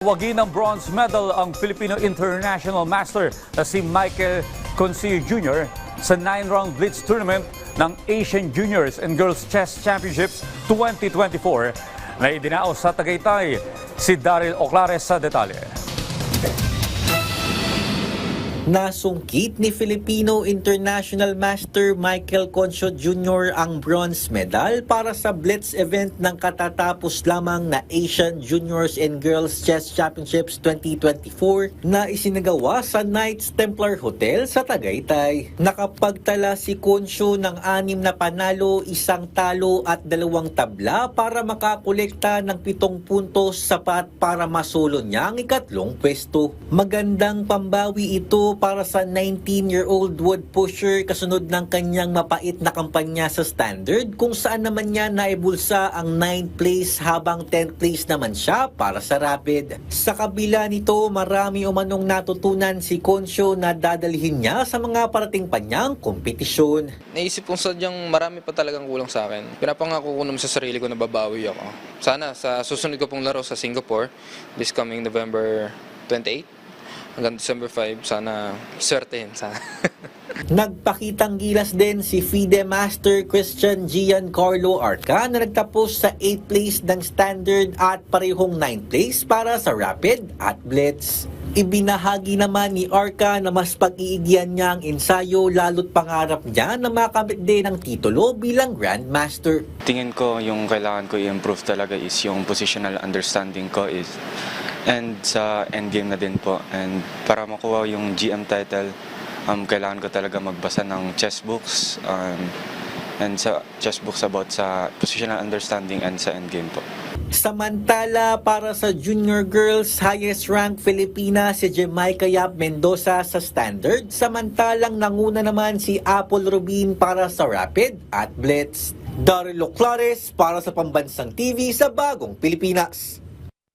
Wagi ng bronze medal ang Filipino International Master na si Michael Concio Jr. sa 9-round Blitz Tournament ng Asian Juniors and Girls Chess Championships 2024 na idinaos sa Tagaytay. Si Daryl Oclares sa detalye. Nasungkit ni Filipino International Master Michael Concio Jr. ang bronze medal para sa Blitz event ng katatapos lamang na Asian Juniors and Girls Chess Championships 2024 na isinagawa sa Knights Templar Hotel sa Tagaytay. Nakapagtala si Concio ng 6 na panalo, 1 talo at 2 tabla para makakolekta ng 7 puntos sapat para masolo niya ang ikatlong pwesto. Magandang pambawi ito para sa 19-year-old wood pusher kasunod ng kanyang mapait na kampanya sa standard kung saan naman niya naibulsa ang 9th place habang 10th place naman siya para sa rapid. Sa kabila nito, marami umanong natutunan si Concio na dadalhin niya sa mga parating pa niyang kompetisyon. Naisip kong sadyang marami pa talagang kulang sa akin. Pinapangako ko naman sa sarili ko na babawi ako. Sana sa susunod ko pong laro sa Singapore this coming November 28 hanggang December 5, sana swertehin sana. Nagpakitang gilas din si FIDE Master Christian Giancarlo Arca na nagtapos sa 8th place ng standard at parehong 9th place para sa rapid at blitz. Ibinahagi naman ni Arca na mas pag-iigihan niya ang ensayo lalo't pangarap niya na makamit din ang titulo bilang Grandmaster. Tingin ko yung kailangan ko i-improve talaga is yung positional understanding ko is and sa endgame na din po. And para makuha yung GM title, kailangan ko talaga magbasa ng chess books and sa chess books about sa positional understanding and sa endgame po. Samantala, para sa junior girls, highest rank Filipina si Jamaica Yap Mendoza sa standard, samantalang nanguna naman si Apple Rubin para sa rapid at blitz. Daryl Oclares para sa Pambansang TV sa Bagong Pilipinas.